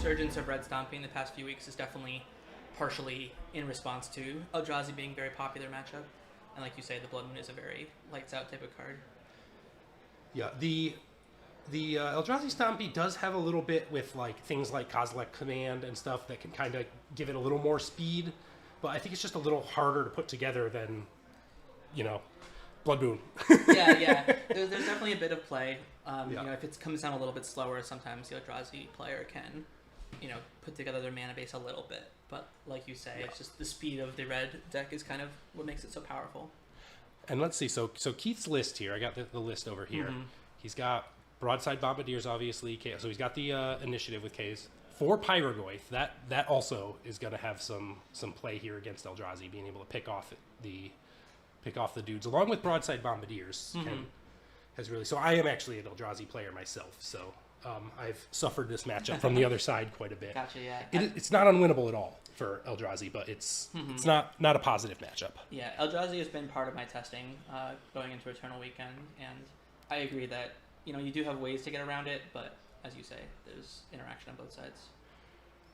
resurgence of Red Stompy in the past few weeks is definitely partially in response to Eldrazi being a very popular matchup. And like you say, the Blood Moon is a very lights out type of card. Yeah, the Eldrazi Stompy does have a little bit with like things like Kozilek Command and stuff that can kind of give it a little more speed, but I think it's just a little harder to put together than, Blood Moon. yeah. There's definitely a bit of play. Yeah. If it comes down a little bit slower, sometimes the Eldrazi player can, put together their mana base a little bit. But like you say, it's just the speed of the red deck is kind of what makes it so powerful. And let's see, so Keith's list here, I got the list over here. Mm-hmm. He's got Broadside Bombardiers, obviously. So he's got the initiative with K's. 4 Pyrogoyf. That also is going to have some play here against Eldrazi, being able to pick off the dudes, along with Broadside Bombardiers. Has really. So I am actually an Eldrazi player myself. So I've suffered this matchup from the other side quite a bit. Gotcha. Yeah. It's not unwinnable at all for Eldrazi, but it's not a positive matchup. Yeah, Eldrazi has been part of my testing going into Eternal Weekend, and I agree that you do have ways to get around it, but as you say, there's interaction on both sides.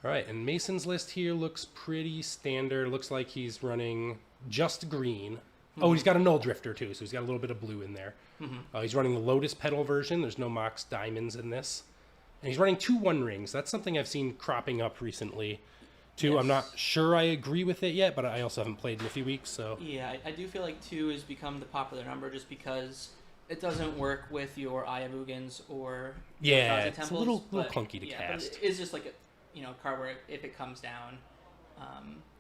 All right, and Mason's list here looks pretty standard. Looks like he's running just green. Oh, he's got a Null Drifter too, so he's got a little bit of blue in there. He's running the Lotus Petal version. There's no Mox Diamonds in this. And he's running 2 One Rings. That's something I've seen cropping up recently too. Yes. I'm not sure I agree with it yet, but I also haven't played in a few weeks. So Yeah, I do feel like 2 has become the popular number just because it doesn't work with your Eye of Ugins or yeah, Eldrazi it's temples, a little but, clunky to cast. But it's just like a card where if it comes down,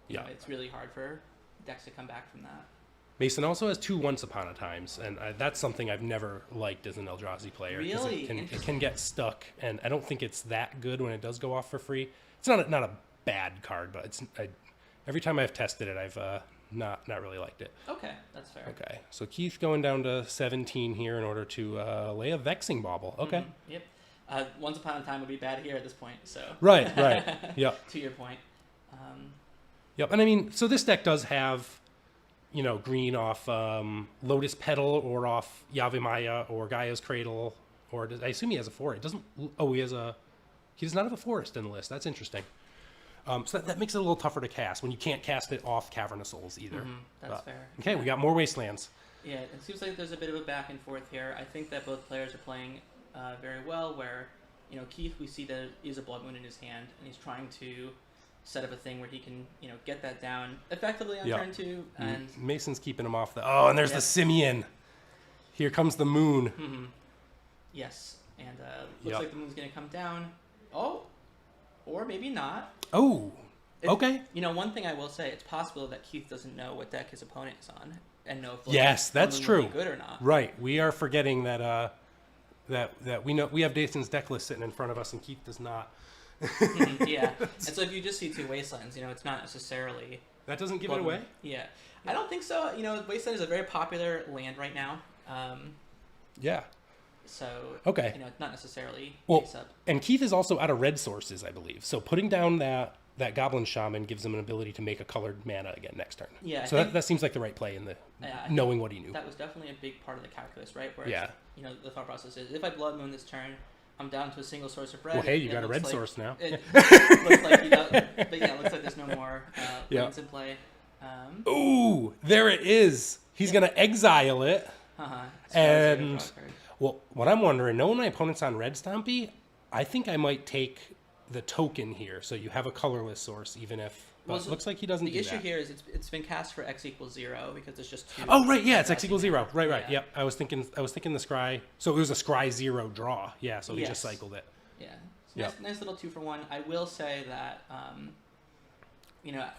it's really hard for decks to come back from that. Mason also has 2 Once Upon a Times, and that's something I've never liked as an Eldrazi player. Really? It can get stuck, and I don't think it's that good when it does go off for free. It's not a bad card, but every time I've tested it, I've not really liked it. Okay, that's fair. Okay, so Keith going down to 17 here in order to lay a Vexing Bauble. Okay. Yep. Once Upon a Time would be bad here at this point, so. Right. Yep. To your point. Yep, and I mean, so this deck does have, green off Lotus Petal or off Yavimaya or Gaia's Cradle, or I assume he has a 4. It doesn't. Oh, he does not have a forest in the list. That's interesting. So that makes it a little tougher to cast when you can't cast it off Cavernous Souls either. That's fair. Okay, we got more Wastelands. Yeah, it seems like there's a bit of a back and forth here. I think that both players are playing very well. Where Keith, we see that he has a Blood Moon in his hand, and he's trying to set up a thing where he can get that down effectively on turn 2. And Mason's keeping him off and there's the Simian. Here comes the moon. Yes, and looks like the moon's gonna come down. Oh, or maybe not. Oh, okay. One thing I will say, it's possible that Keith doesn't know what deck his opponent is on and know if yes, that's true. Good or not. Right, we are forgetting that that we know we have Dathan's deck list sitting in front of us, and Keith does not. Yeah, and so if you just see 2 Wastelands, it's not necessarily that doesn't give it away. Yeah, I don't think so. Wasteland is a very popular land right now. Yeah. So okay, it's not necessarily well, up. And Keith is also out of red sources, I believe. So putting down that Goblin Shaman gives him an ability to make a colored mana again next turn. Yeah. So that seems like the right play in the knowing what he knew. That was definitely a big part of the calculus, right? Where yeah. The thought process is if I Blood Moon this turn, I'm down to a single source of red. Well, hey, you got a red source now. It looks like but yeah, it looks like there's no more lands in play. Ooh, there it is. He's gonna exile it. And well, what I'm wondering, knowing my opponent's on red Stompy, I think I might take the token here, so you have a colorless source, even if. Well, it looks like he doesn't. The do issue that. here is it's been cast for x equals 0 because it's just 2. Oh right, yeah, it's x equals 0. Right. Yeah. Yep. I was thinking the scry. So it was a scry 0 draw. Yeah. So he just cycled it. Yeah. Nice little 2-for-1. I will say that. I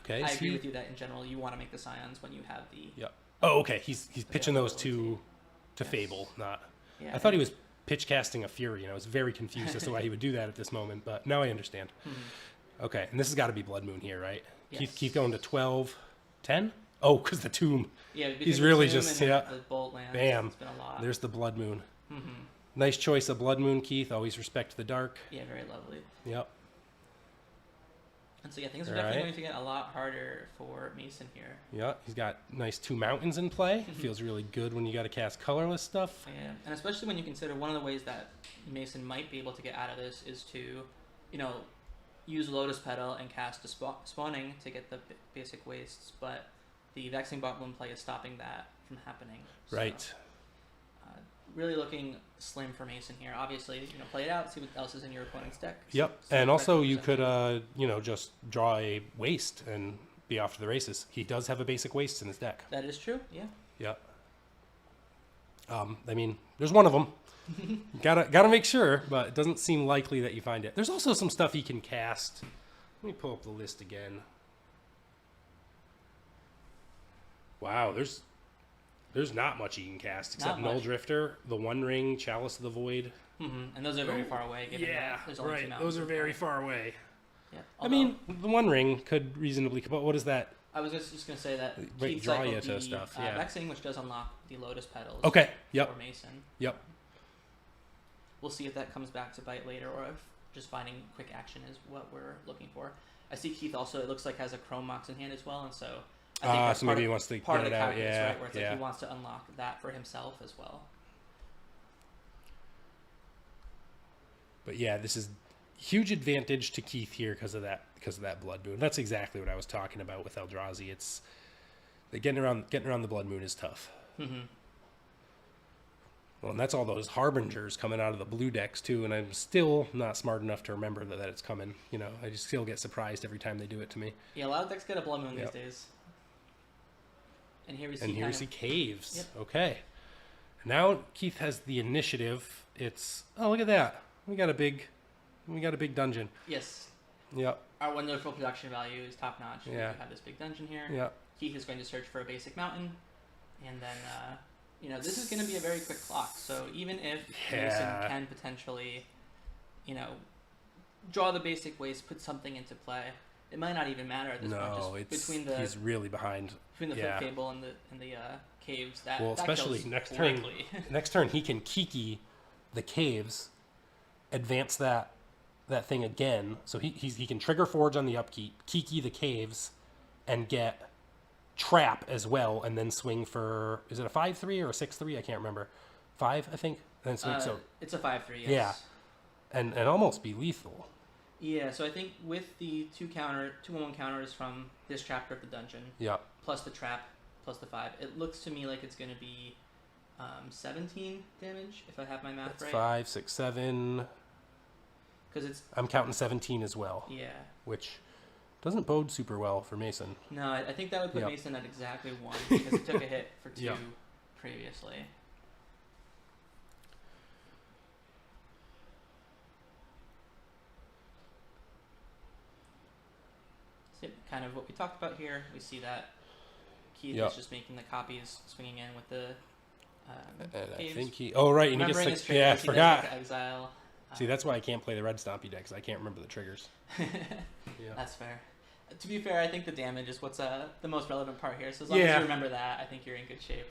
agree with you that in general you want to make the scions when you have the. Yep. Oh, okay. He's pitching those to Fable, not. Yeah, I thought he was pitch casting a Fury, and I was very confused as to why he would do that at this moment. But now I understand. Okay, and this has got to be Blood Moon here, right? Yes. Keith going to 12, 10? Oh, because the Tomb. Yeah, he's really just the Bolt land. Bam. It's been a lot. There's the Blood Moon. Nice choice of Blood Moon, Keith. Always respect the dark. Yeah, very lovely. Yep. And so, yeah, things are definitely going to get a lot harder for Mason here. Yeah, he's got nice 2 mountains in play. Feels really good when you got to cast colorless stuff. Yeah, and especially when you consider one of the ways that Mason might be able to get out of this is to, use Lotus Petal and cast Spawning to get the basic wastes, but the Vexing Bombloom play is stopping that from happening. So, Right. really looking slim for Mason here. Obviously, play it out, see what else is in your opponent's deck. Yep. See And what also red you comes in. could, just draw a waste and be off to the races. He does have a basic waste in his deck. That is true, yeah. Yep. I mean, there's one of them. Gotta make sure, but it doesn't seem likely that you find it. There's also some stuff he can cast. Let me pull up the list again. Wow, there's not much he can cast except Not Null much. Drifter, the One Ring, Chalice of the Void. And those are very far away. Given Yeah, that there's only two right. mountains Those are to very play. far away. Yeah. I mean, the One Ring could reasonably. But what is that? I was just going to say that Right, Keith draw cycled you to the, stuff, yeah. Vexing, which does unlock the Lotus Petals. Okay. Yep. For Mason. Yep. We'll see if that comes back to bite later, or if just finding quick action is what we're looking for. I see Keith also, it looks like, has a Chrome Mox in hand as well, and so I think that's So maybe he wants to part get of the it out. calculus, Yeah. right? Where it's Yeah. like he wants to unlock that for himself as well. But yeah, this is huge advantage to Keith here because of that Blood Moon. That's exactly what I was talking about with Eldrazi. It's getting around the Blood Moon is tough. Mm-hmm. Well, and that's all those Harbingers coming out of the blue decks too, and I'm still not smart enough to remember that it's coming. I just still get surprised every time they do it to me. Yeah, a lot of decks get a Blood Moon Yep. these days. And here we see And here we kind see of, Caves. Yep. Okay. Now Keith has the initiative. Look at that. We got a big dungeon. yes, Yep. our wonderful production value is top notch. Yeah. We have this big dungeon here. Yep. Keith is going to search for a basic mountain, and then this is going to be a very quick clock. So even if Mason Yeah. can potentially, draw the basic waste, put something into play, it might not even matter at this point. No, Just between the he's really behind. Flip yeah. Cable and the caves, that Well, that especially kills next turn. quickly. Next turn he can Kiki the Caves, advance that thing again. So he can trigger Forge on the upkeep, Kiki the Caves, and get Trap as well, and then swing for, is it a 5/3 or a 6/3? I can't remember. 5, I think. And then swing. So It's a 5/3. Yes. yeah, and almost be lethal. Yeah. So I think with the 2/1 counters from this chapter of the dungeon, Yeah. plus the trap, plus the 5, it looks to me like it's going to be 17 damage if I have my math That's right. 5, 6, 7. Because it's I'm counting 17 as well, yeah. which doesn't bode super well for Mason. No, I think that would put Yep. Mason at exactly 1 because he took a hit for 2 Yep. previously. So kind of what we talked about here. We see that Keith Yep. is just making the copies, swinging in with the And I caves. think he. Oh right, and he Remembering gets his like, yeah, triggers, he does forgot. like exile. See, that's why I can't play the red Stompy deck, 'cause I can't remember the triggers. Yeah. That's fair. To be fair, I think the damage is what's the most relevant part here. So as long as Yeah. you remember that, I think you're in good shape.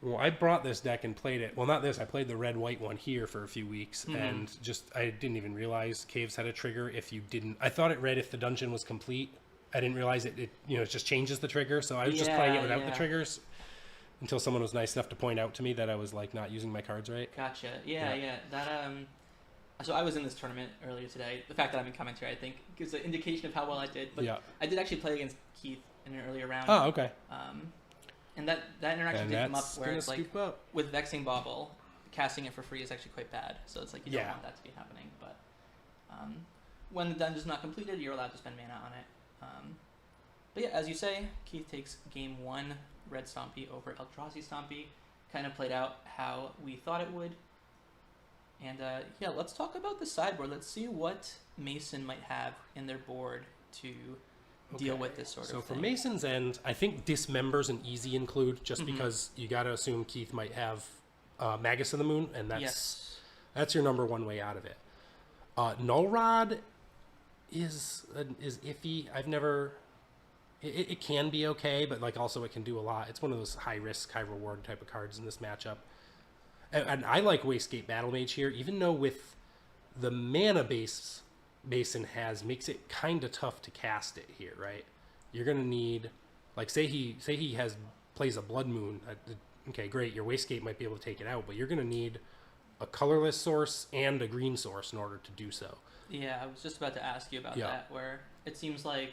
Well, I brought this deck and played it. Well, not this. I played the red-white one here for a few weeks, and I didn't even realize Caves had a trigger. If you didn't, I thought it read if the dungeon was complete. I didn't realize it just changes the trigger. So I was just playing it without the Yeah. triggers until someone was nice enough to point out to me that I was like not using my cards right. Gotcha. Yeah. That So I was in this tournament earlier today. The fact that I'm in commentary, I think, gives an indication of how well I did. But Yeah. I did actually play against Keith in an earlier round. Oh, okay. And that interaction And did come up that's where gonna it's like scoop up. with Vexing Bauble, casting it for free is actually quite bad. So it's like you don't Yeah. want that to be happening. But when the dungeon's not completed, you're allowed to spend mana on it. But yeah, as you say, Keith takes game 1, Red Stompy over Eldrazi Stompy. Kind of played out how we thought it would. And let's talk about the sideboard. Let's see what Mason might have in their board to deal with this sort So of for thing. Mason's end, I think Dismember's an easy include just because you got to assume Keith might have Magus of the Moon, and that's your number one way out of it. Null Rod is iffy. I've never. It can be okay, but like also it can do a lot. It's one of those high risk, high reward type of cards in this matchup. And I like Wastegate Battle Mage here, even though with the mana base Mason has makes it kind of tough to cast it here, right? You're gonna need, like, say he plays a Blood Moon. Okay, great. Your Wastegate might be able to take it out, but you're gonna need a colorless source and a green source in order to do so. Yeah, I was just about to ask you about that, where it seems like,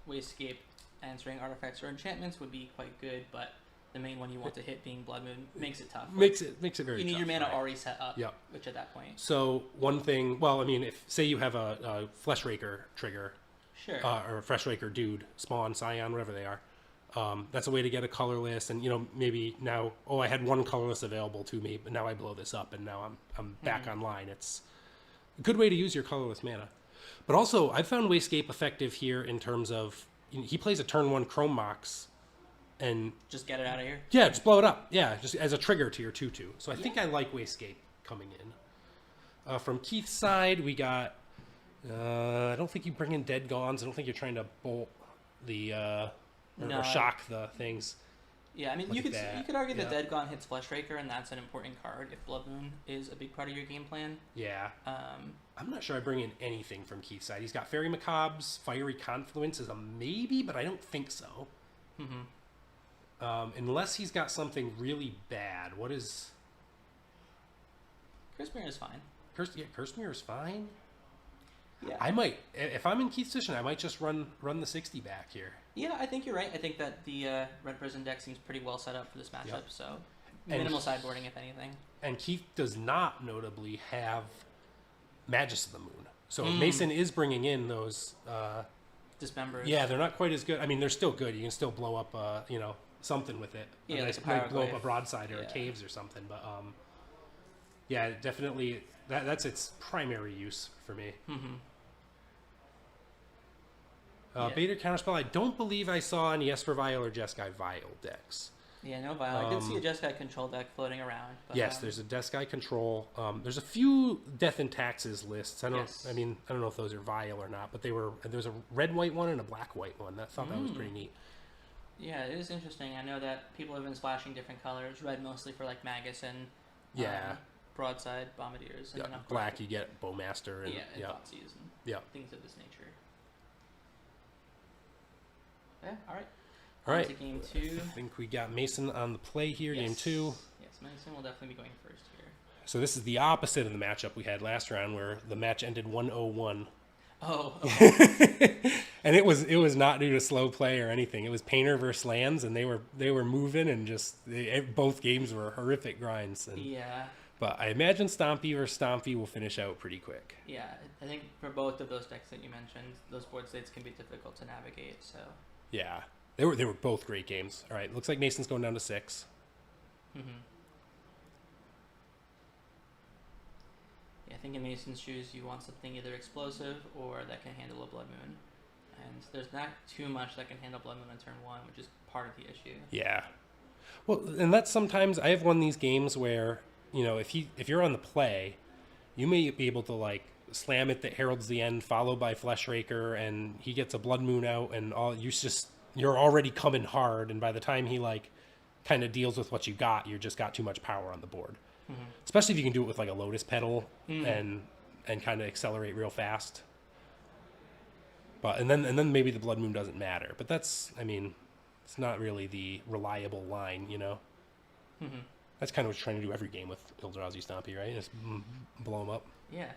Wastecape answering artifacts or enchantments would be quite good, but the main one you want to hit being Blood Moon makes it tough. Makes it very tough. You need your mana right? already set up, which at that point. So one thing, well, I mean, if say you have a Fleshraker trigger, sure, or a Fleshraker dude, Spawn, Scion, whatever they are, that's a way to get a colorless, and maybe now, I had one colorless available to me, but now I blow this up, and now I'm back online. It's a good way to use your colorless mana. But also, I've found Wastecape effective here in terms of he plays a turn 1 Chrome Mox, and just get it out of here. Yeah, just blow it up. Yeah, just as a trigger to your 2/2. So I think I like Wastecape coming in. From Keith's side, we got. I don't think you bring in Dead Gauns. I don't think you're trying to bolt the or shock the things. Yeah, I mean, you could argue that Dead Gaunt hits Fleshraker, and that's an important card if Blood Moon is a big part of your game plan. Yeah. I'm not sure I bring in anything from Keith's side. He's got Fairy Macabres, Fiery Confluence is a maybe, but I don't think so. Unless he's got something really bad. What is... Curse Mirror is fine. Curse Mirror is fine? Yeah. I might, if I'm in Keith's position, I might just run the 60 back here. Yeah, I think you're right. I think that the Red Prison deck seems pretty well set up for this matchup, so minimal sideboarding, if anything. And Keith does not notably have Magus of the Moon. So Mason is bringing in those... Dismembers. Yeah, they're not quite as good. I mean, they're still good. You can still blow up, something with it. Yeah, like might blow up a broadside or a caves or something. But, yeah, definitely... That's its primary use for me. Beta Counterspell, I don't believe I saw any Esper Vial or Jeskai Vial decks. Yeah, no Vial. I did see a Jeskai Control deck floating around. But, yes, there's a Jeskai Control. There's a few Death and Taxes lists. I don't know if those are Vial or not, but there was a red-white one and a black-white one. I thought that was pretty neat. Yeah, it is interesting. I know that people have been splashing different colors. Red mostly for like Magus and broadside bombardiers. And black, you get Bowmaster and Thoughtseize and things of this nature. Yeah, all right. Game 2. I think we got Mason on the play here. Yes. Game 2. Yes, Mason will definitely be going first here. So this is the opposite of the matchup we had last round, where the match ended 1-0-1. Oh. Okay. And it was not due to slow play or anything. It was Painter versus Lands, and they were moving, and both games were horrific grinds. And, but I imagine Stompy versus Stompy will finish out pretty quick. Yeah, I think for both of those decks that you mentioned, those board states can be difficult to navigate. So. Yeah, they were both great games. All right, looks like Mason's going down to 6. Yeah, I think in Mason's shoes, you want something either explosive or that can handle a Blood Moon. And there's not too much that can handle Blood Moon on turn 1, which is part of the issue. Yeah. Well, and that's sometimes I have one of these games where, if you're on the play, you may be able to like slam it that heralds the end, followed by Fleshraker, and he gets a Blood Moon out, and you're already coming hard, and by the time he like kind of deals with what you got, you just got too much power on the board. Especially if you can do it with like a Lotus Petal and kind of accelerate real fast. But and then maybe the Blood Moon doesn't matter. But it's not really the reliable line, That's kind of what you're trying to do every game with Eldrazi Stompy, right? Just blow them up. Yeah.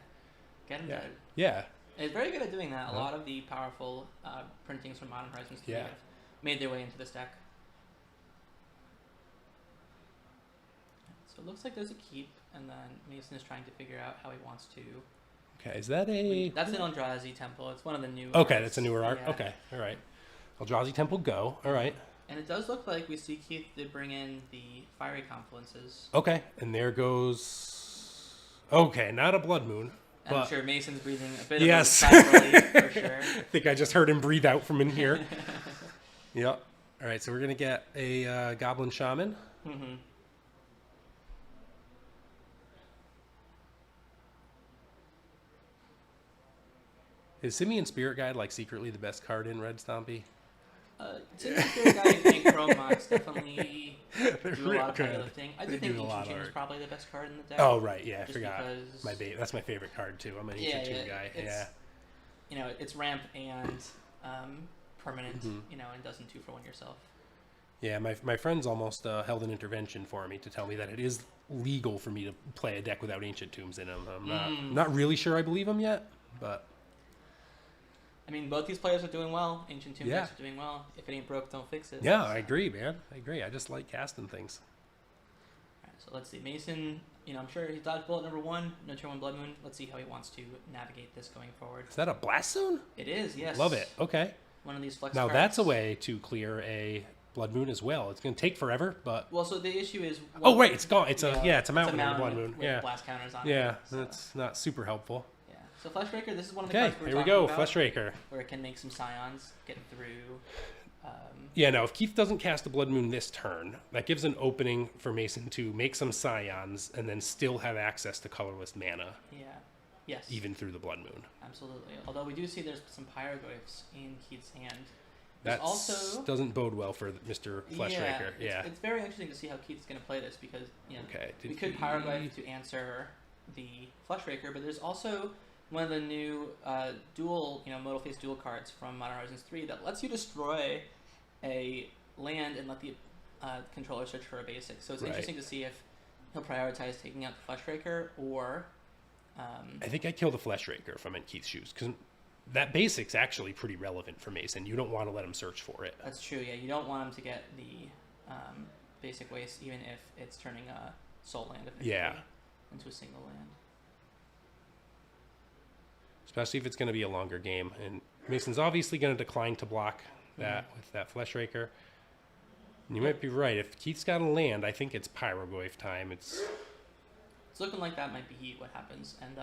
Get him dead. Yeah. It's very good at doing that. A lot of the powerful printings from Modern Horizons have made their way into this deck. So it looks like there's a keep, and then Mason is trying to figure out how he wants to. Okay, is that a... That's an Eldrazi temple. It's one of the new Okay, arts. That's a newer art. Yeah. Okay, all right. Eldrazi temple, go. All right. And it does look like we see Keith did bring in the Fiery Confluences. Okay, and there goes... Okay, not a Blood Moon. But... I'm sure Mason's breathing a bit of a sigh of relief, for sure. I think I just heard him breathe out from in here. Yep. All right, so we're going to get a Goblin Shaman. Is Simian Spirit Guide like secretly the best card in Red Stompy? Simian Spirit Guide and Chrome Mox definitely do a lot of heavy lifting. I do think Ancient Chain is probably the best card in the deck. Oh, right, yeah, I forgot. That's my favorite card, too. I'm an Ancient Chain guy. It's ramp and permanent, and doesn't 2-for-1 yourself. Yeah, my friends almost held an intervention for me to tell me that it is legal for me to play a deck without Ancient Tombs in them. I'm not really sure I believe them yet, but... I mean, both these players are doing well. Ancient Tomb Yeah. decks are doing well. If it ain't broke, don't fix it. Yeah, I agree, man. I agree. I just like casting things. All right, so let's see. Mason, I'm sure he dodged bullet number 1, no turn 1 Blood Moon. Let's see how he wants to navigate this going forward. Is that a Blast Zone? It is, yes. Love it. Okay. One of these flex Now cards. that's a way to clear a Blood Moon as well. It's going to take forever, but... Well, so the issue is... Oh, wait, it's gone. It's a mountain it's a in the mountain Blood Moon. with Yeah. blast counters on it. Yeah, So, that's not super helpful. yeah. So Fleshraker, this is one of the Okay, cards we're here we talking go. about, Fleshraker. where it can make some scions get through. Yeah, now if Keith doesn't cast a Blood Moon this turn, that gives an opening for Mason to make some scions and then still have access to colorless mana, Yeah. Yes. even through the Blood Moon. Absolutely. Although we do see there's some Pyroglyphs in Keith's hand. That also doesn't bode well for Mr. Fleshraker. Yeah. It's very interesting to see how Keith's going to play this because Okay. we could Pyroglyph to answer the Fleshraker, but there's also one of the new dual, modal face dual cards from Modern Horizons 3 that lets you destroy a land and let the controller search for a basic. So it's Right. interesting to see if he'll prioritize taking out the Fleshraker or... I think I'd kill the Fleshraker if I'm in Keith's shoes, because that basic's actually pretty relevant for Mason. You don't want to let him search for it. That's true, yeah. You don't want him to get the basic waste, even if it's turning a soul land into a single land. Especially if it's going to be a longer game. And Mason's obviously going to decline to block that with that Fleshraker. And you might be right. If Keith's got a land, I think it's Pyroglyph time. It's looking like that might be what happens. And,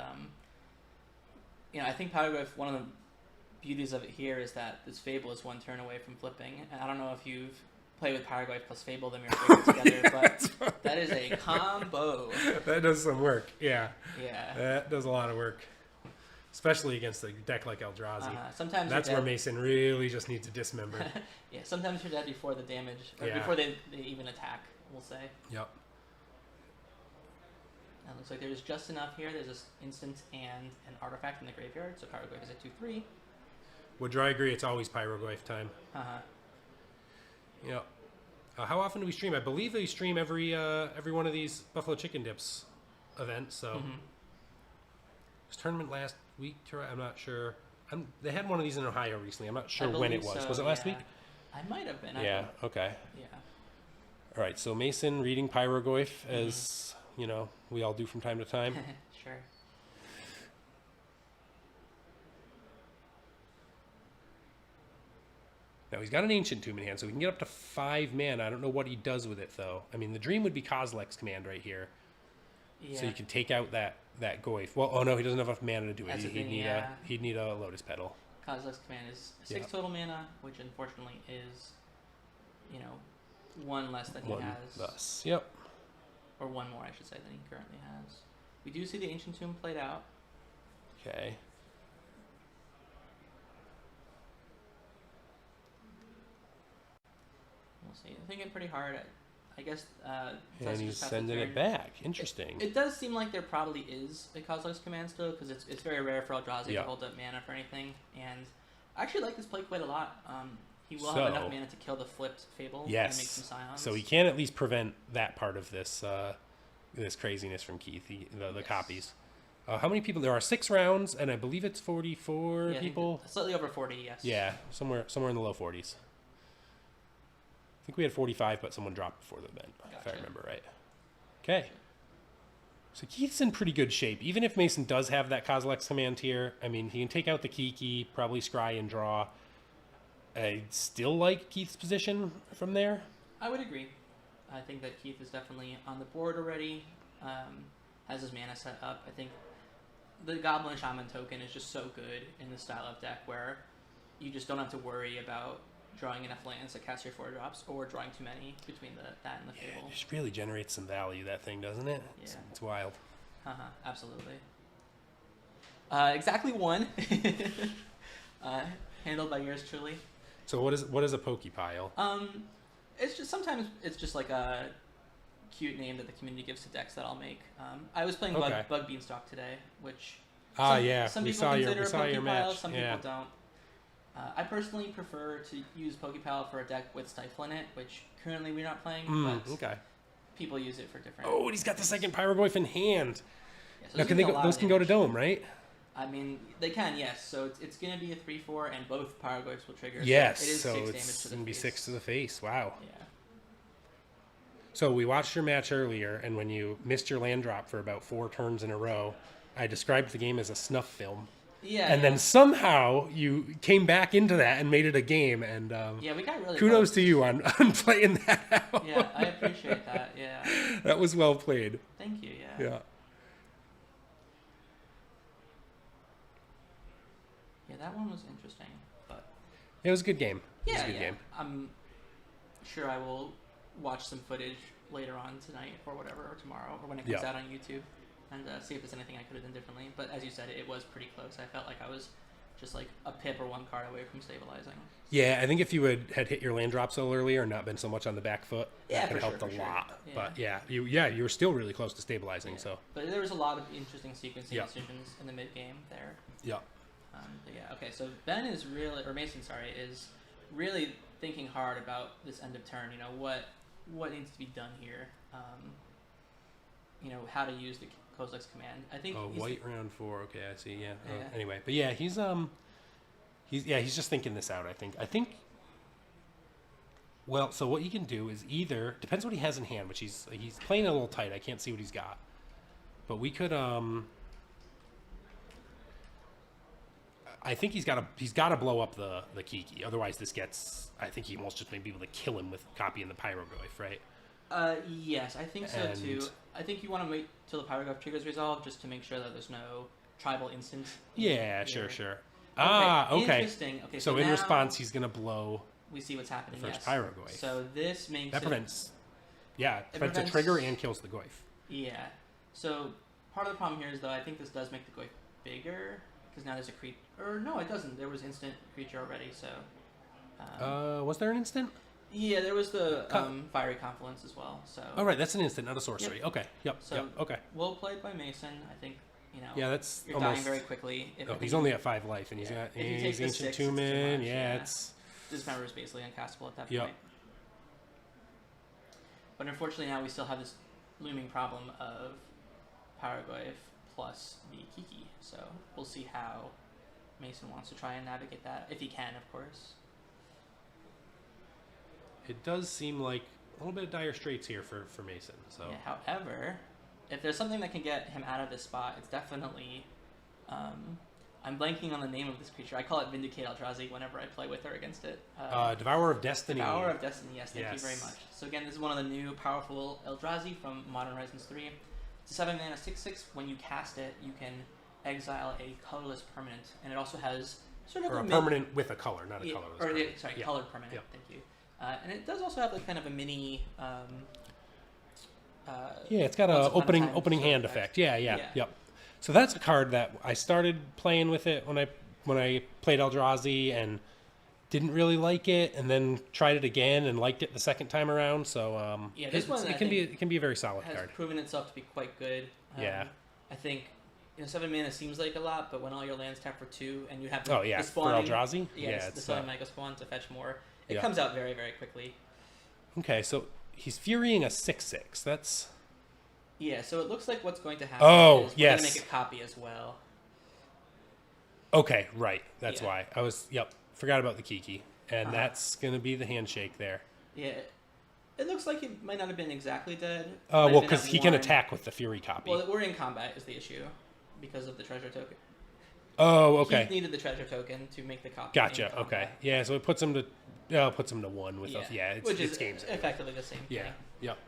I think Pyroglyph, one of the beauties of it here is that this Fable is one turn away from flipping. And I don't know if you've played with Pyroglyph plus Fable, them you're together, but that is a combo. That does some work. Yeah. Yeah. That does a lot of work. Especially against a deck like Eldrazi. Sometimes that's where Mason really just needs to dismember. Yeah, sometimes you're dead before the damage, or Yeah. before they even attack, we'll say. Yep. It looks like there's just enough here. There's this instant and an artifact in the graveyard, so Pyroglyph is at 2/3. Would I agree? It's always Pyroglyph time. Yep. How often do we stream? I believe they stream every one of these Buffalo Chicken Dips events. So, was tournament last week? I'm not sure. They had one of these in Ohio recently. I'm not sure when it was. So, Was it last week? I might have been. Yeah. Okay. Yeah. All right. So Mason reading Pyroglyph as we all do from time to time. Sure. Now he's got an Ancient Tomb in hand, so he can get up to 5 mana. I don't know what he does with it though. I mean, the dream would be Kozilek's command right here. Yeah. So you can take out that Goyf. Well, oh no, he doesn't have enough mana to do it. That's the thing, He'd need a Lotus Petal. Kozilek's command is 6 total mana, which unfortunately is, 1 less than he One has. thus. Yep. Or 1 more, I should say, than he currently has. We do see the Ancient Tomb played out. Okay. We'll see. I'm thinking pretty hard. I guess. And he's sending it back. Interesting. It does seem like there probably is a Kozilek's command still, because it's very rare for Eldrazi to hold up mana for anything. And I actually like this play quite a lot. He will have enough mana to kill the flipped Fable and make some scions. So he can at least prevent that part of this this craziness from Keith, the copies. How many people? There are 6 rounds, and I believe it's 44 people. Slightly over 40, yes. Yeah, somewhere in the low 40s. I think we had 45, but someone dropped before the event, if I remember right. Okay. So Keith's in pretty good shape. Even if Mason does have that Kozilek's command here, I mean, he can take out the Kiki, probably scry and draw. I still like Keith's position from there. I would agree. I think that Keith is definitely on the board already, has his mana set up. I think the Goblin Shaman token is just so good in this style of deck where you just don't have to worry about drawing enough lands to cast your 4-drops or drawing too many between that and the Fable. It just really generates some value, that thing, doesn't it? Yeah. It's wild. Absolutely. Exactly 1. Handled by yours truly. So what is a Pokepile? It's just sometimes it's just like a cute name that the community gives to decks that I'll make. I was playing Bug Beanstalk today, which some people consider a Pokepile, some people don't. I personally prefer to use Pokepal for a deck with Stifle in it, which currently we're not playing, but Okay. people use it for different. Oh, and he's got the second Pyroglyph in hand. Yeah, so Now, those can go to Dome, right? I mean, they can, yes. So it's going to be a 3/4, and both Pyroglyphs will trigger. Yes, so it is 6 damage it's to the going to be face. 6 to the face. Wow. Yeah. So we watched your match earlier, and when you missed your land drop for about 4 turns in a row, I described the game as a snuff film. Yeah. And then somehow you came back into that and made it a game. And yeah, we got really kudos close. to you on playing that out. Yeah, I appreciate that. Yeah. That was well played. Thank you. Yeah. Yeah. Yeah, that one was interesting, but It was a good game. It was yeah, a good game. I'm sure I will watch some footage later on tonight or whatever, or tomorrow, or when it comes out on YouTube, and see if there's anything I could have done differently. But as you said, it was pretty close. I felt like I was just like a pip or 1 card away from stabilizing. Yeah, I think if you had hit your land drop so earlier and not been so much on the back foot, that could have helped a lot. Yeah. But you were still really close to stabilizing. Yeah. So. But there was a lot of interesting sequencing decisions in the mid game there. Yeah. But yeah, okay. So Ben is really, or Mason, sorry, is really thinking hard about this end of turn. You know what needs to be done here. You know how to use the Kozilek's command. I think. Oh, white round 4. Okay, I see. Yeah. Yeah. Anyway, but yeah, he's just thinking this out. I think. Well, so what you can do is either depends what he has in hand, which he's playing a little tight. I can't see what he's got, but we could I think he's got to blow up the Kiki. Otherwise, this gets. I think he almost just may be able to kill him with copying the Pyroglyph, right? Yes, I think so too. I think you want to wait till the Pyroglyph triggers resolve just to make sure that there's no tribal instant. Yeah, sure. Okay. Okay. Interesting. Okay, so in now response, he's gonna blow we see what's happening. the first Yes. Pyroglyph. So this makes that it, prevents. Yeah, it prevents a prevents- trigger and kills the Goyf. Yeah. So part of the problem here is though I think this does make the Goyf bigger because now there's a creature. Or no, it doesn't. There was instant creature already. So. Was there an instant? Yeah, there was the fiery confluence as well. So. Oh right, that's an instant, not a sorcery. Yep. Okay. Yep. So Okay. well played by Mason. I think Yeah, that's you're almost. dying very quickly. Oh, he's only at 5 life, and he's Yeah. got If you take he's the ancient 6, it's too 2-man. much, Yeah, yeah. it's. Dismember is basically uncastable at that Yep. point. But unfortunately now we still have this looming problem of Pyroglyph plus the Kiki. So we'll see how Mason wants to try and navigate that, if he can, of course. It does seem like a little bit of dire straits here for Mason. So. Yeah, however, if there's something that can get him out of this spot, it's definitely... I'm blanking on the name of this creature. I call it Vindicate Eldrazi whenever I play with her against it. Devourer of Destiny. Devourer of Destiny, yes, thank you Yes. very much. So again, this is one of the new powerful Eldrazi from Modern Horizons 3. It's a 7 mana 6/6. When you cast it, you can exile a colorless permanent, and it also has sort of Or a mid- permanent with a color, not a colorless. or permanent. sorry, Yeah. colored permanent. Yep. Thank you. And it does also have like kind of a mini. Yeah, it's got Once a Upon a opening Time opening sort of hand effect. effect. Yeah. Yep. So that's a card that I started playing with it when I played Eldrazi and didn't really like it, and then tried it again and liked it the second time around. So Yeah, this one, I it can think, be a very solid has card. proven itself to be quite good. Yeah. I think 7 mana seems like a lot, but when all your lands tap for 2 and you have Oh yeah, the for spawning, Eldrazi. the it's spawning Mega Spawn to fetch more, it Yeah. comes out very, very quickly. okay. So he's furying a 6/6. That's Yeah, so it looks like what's going to happen Oh, is we're yes. going to make a copy as well. okay. Right. That's Yeah. why I was. Yep. Forgot about the Kiki, and that's gonna be the handshake there. Yeah, it looks like it might not have been exactly dead. Might Well, have been because at he can 1. attack with the Fury copy. Well, we're in combat is the issue because of the treasure token. Oh, okay. He needed the treasure token to make the copy. in Gotcha. combat. Okay. Yeah. So it puts him to 1 with which it's is games. effectively the same Yeah. thing. Yep.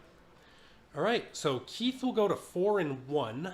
All right. So Keith will go to 4-1.